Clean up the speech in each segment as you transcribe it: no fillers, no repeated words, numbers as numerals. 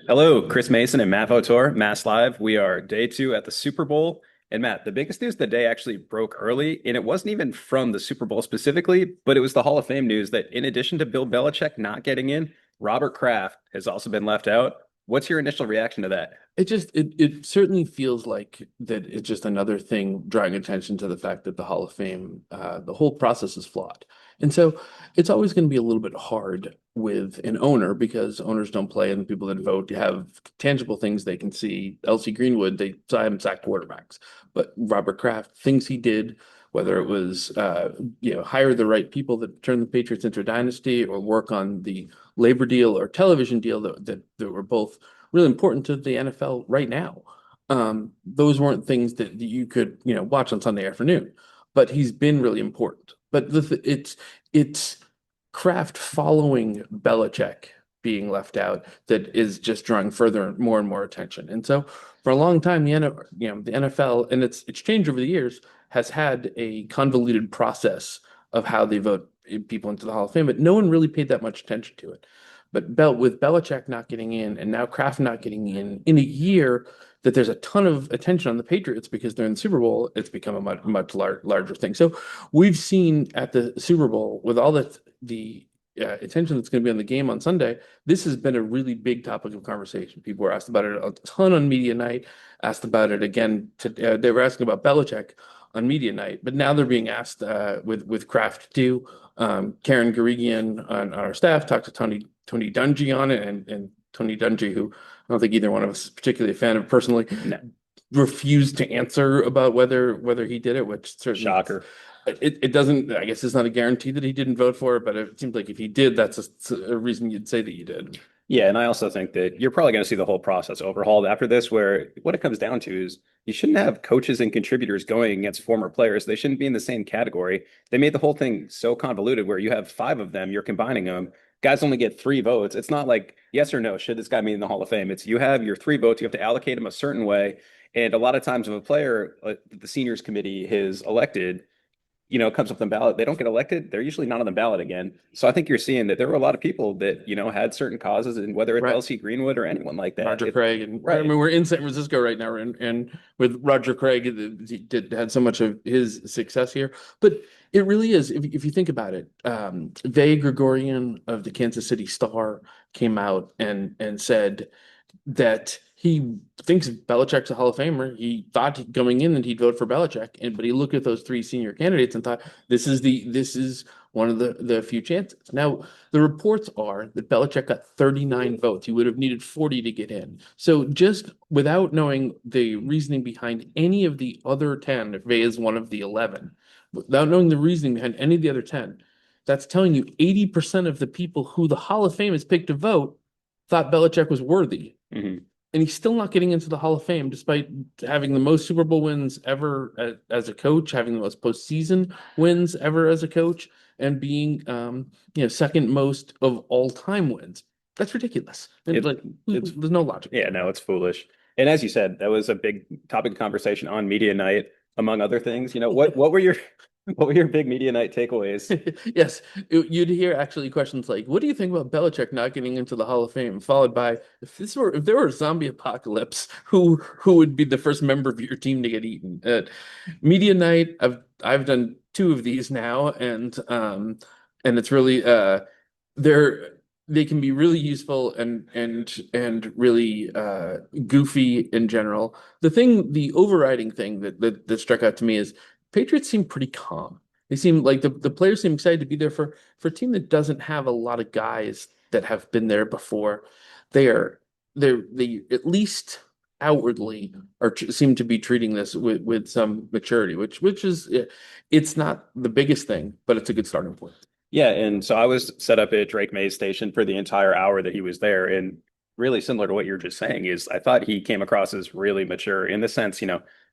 Hello, Chris Mason and Matt Vautour, MassLive. We are day two at the Super Bowl. And Matt, the biggest news of the day actually broke early, and it wasn't even from the Super Bowl specifically, but it was the Hall of Fame news that in addition to Bill Belichick not getting in, Robert Kraft has also been left out. What's your initial reaction to that? It certainly feels like that it's just another thing drawing attention to the fact that the Hall of Fame, the whole process is flawed. And so it's always going to be a little bit hard with an owner because owners don't play and the people that vote have tangible things they can see. L.C. Greenwood, they saw him sack quarterbacks. But Robert Kraft, things he did, whether it was hire the right people that turn the Patriots into a dynasty or work on the labor deal or television deal that were both really important to the NFL right now. Those weren't things that you could, watch on Sunday afternoon, but he's been really important. But it's Kraft following Belichick being left out that is just drawing further more and more attention. And so for a long time, the NFL and it's changed over the years has had a convoluted process of how they vote people into the Hall of Fame, but no one really paid that much attention to it. But with Belichick not getting in and now Kraft not getting in a year that there's a ton of attention on the Patriots because they're in the Super Bowl, it's become a much larger thing. So we've seen at the Super Bowl with all the attention that's going to be on the game on Sunday, this has been a really big topic of conversation. People were asked about it a ton on media night, asked about it again. They were asking about Belichick on media night, but now they're being asked with Kraft too. Karen Guregian on our staff talked to Tony Dungy on it, and Tony Dungy, who I don't think either one of us is particularly a fan of personally, No. refused to answer about whether he did it, which certainly Shocker. it doesn't. I guess it's not a guarantee that he didn't vote for it, but it seems like if he did, that's a reason you'd say that you did. Yeah, and I also think that you're probably going to see the whole process overhauled after this, where what it comes down to is you shouldn't have coaches and contributors going against former players. They shouldn't be in the same category. They made the whole thing so convoluted where you have five of them, you're combining them. Guys only get three votes. It's not like yes or no, should this guy be in the Hall of Fame? It's you have your three votes, you have to allocate them a certain way. And a lot of times, if a player, the seniors committee has elected, comes up on the ballot, they don't get elected, they're usually not on the ballot again. So I think you're seeing that there were a lot of people that, had certain causes, and whether it's Right. L.C. Greenwood or anyone like that. Roger Craig, and I Right. mean we're in San Francisco right now, and with Roger Craig, he had so much of his success here. But it really is, if you think about it, Vay Gregorian of the Kansas City Star came out and said that he thinks Belichick's a Hall of Famer. He thought going in that he'd vote for Belichick, but he looked at those three senior candidates and thought this is one of the few chances. Now the reports are that Belichick got 39 votes. He would have needed 40 to get in. So just without knowing the reasoning behind any of the other 10, if Vay is one of the 11, without knowing the reasoning behind any of the other 10, that's telling you 80% of the people who the Hall of Fame has picked to vote thought Belichick was worthy. Mhm. And he's still not getting into the Hall of Fame, despite having the most Super Bowl wins ever as a coach, having the most postseason wins ever as a coach, and being second most of all time wins. That's ridiculous. And It, like it's there's no logic to Yeah, it. no, it's foolish. And as you said, that was a big topic of conversation on media night, among other things. What were your what were your big media night takeaways? Yes, you'd hear actually questions like, "What do you think about Belichick not getting into the Hall of Fame?" Followed by, if there were a zombie apocalypse, who would be the first member of your team to get eaten?" Media night, I've done two of these now, and it's really they're they can be really useful and really goofy in general. The overriding thing that struck out to me is Patriots seem pretty calm. They seem like the players seem excited to be there for a team that doesn't have a lot of guys that have been there before. They are they at least outwardly seem to be treating this with some maturity, which is it's not the biggest thing, but it's a good starting point. Yeah, and so I was set up at Drake Maye's station for the entire hour that he was there, and really similar to what you're just saying is I thought he came across as really mature in the sense,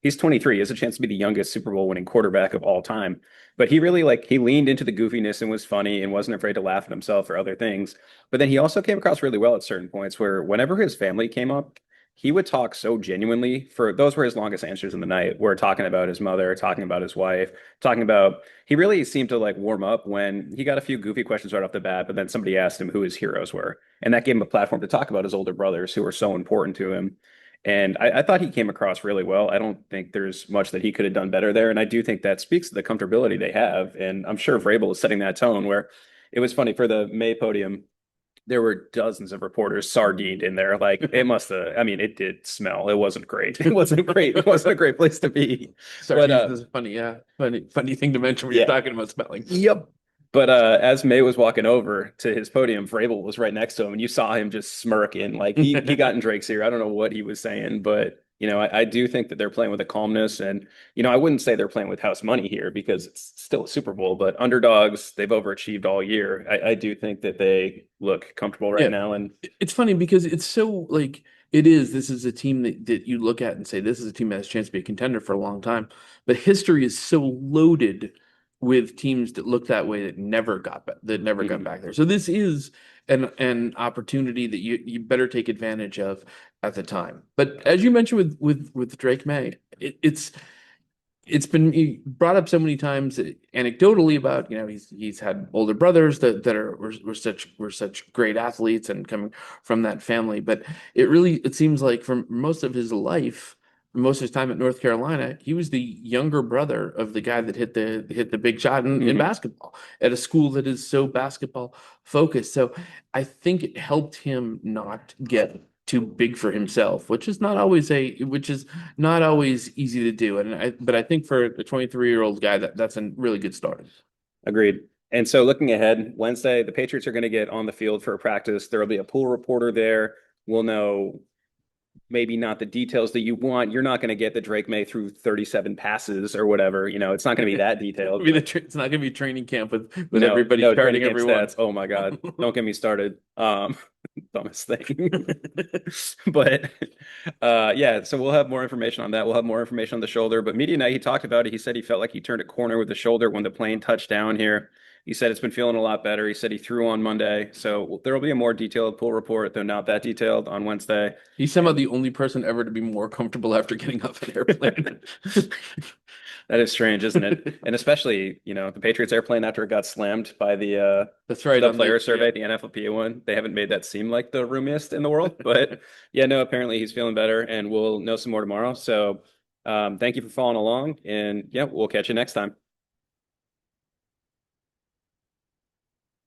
he's 23, he has a chance to be the youngest Super Bowl winning quarterback of all time. But he really he leaned into the goofiness and was funny and wasn't afraid to laugh at himself or other things. But then he also came across really well at certain points where whenever his family came up, he would talk so genuinely. For those were his longest answers in the night. We're talking about his mother, talking about his wife, talking about he really seemed to like warm up when he got a few goofy questions right off the bat, but then somebody asked him who his heroes were. And that gave him a platform to talk about his older brothers who were so important to him. And I thought he came across really well. I don't think there's much that he could have done better there. And I do think that speaks to the comfortability they have. And I'm sure Vrabel is setting that tone where it was funny for the May podium. There were dozens of reporters sardined in there. Like it must have, I mean, it did smell. It wasn't great. It wasn't great. It wasn't a great place to be. Sorry, But this is funny. Yeah, funny thing to mention when you're yeah, talking about smelling. yep. But as May was walking over to his podium, Vrabel was right next to him, and you saw him just smirking. Like he got in Drake's ear. I don't know what he was saying, but I do think that they're playing with a calmness, and I wouldn't say they're playing with house money here because it's still a Super Bowl, but underdogs, they've overachieved all year. I do think that they look comfortable right Yeah, now, and it's funny because it's so like it is. This is a team that you look at and say this is a team that has a chance to be a contender for a long time. But history is so loaded with teams that look that way that never got Mhm. back there. So this is an opportunity that you better take advantage of at the time. But as you mentioned with Drake May, it's been brought up so many times anecdotally about he's had older brothers that were such great athletes and coming from that family, but it seems like for most of his life, most of his time at North Carolina, he was the younger brother of the guy that hit the big shot in Mhm. basketball at a school that is so basketball focused. So I think it helped him not get too big for himself, which is not always easy to do. But I think for a 23-year-old guy, that's a really good start. Agreed. And so looking ahead, Wednesday, the Patriots are going to get on the field for a practice. There will be a pool reporter there. We'll know maybe not the details that you want. You're not going to get the Drake May through 37 passes or whatever. It's not going to be that detailed. It's not going to be training camp with No, everybody no training starting camp everyone. stats. Oh my God. Don't get me started. Dumbest thing. But yeah, so we'll have more information on that. We'll have more information on the shoulder. But media night, he talked about it. He said he felt like he turned a corner with the shoulder when the plane touched down here. He said it's been feeling a lot better. He said he threw on Monday. So there will be a more detailed pull report, though not that detailed, on Wednesday. He's somehow the only person ever to be more comfortable after getting off an airplane. That is strange, isn't it? And especially, the Patriots airplane after it got slammed by That's right. the On player survey, the NFLPA one. They haven't made that seem like the roomiest in the world, but yeah, no, apparently he's feeling better, and we'll know some more tomorrow. So, thank you for following along, and yeah, we'll catch you next time.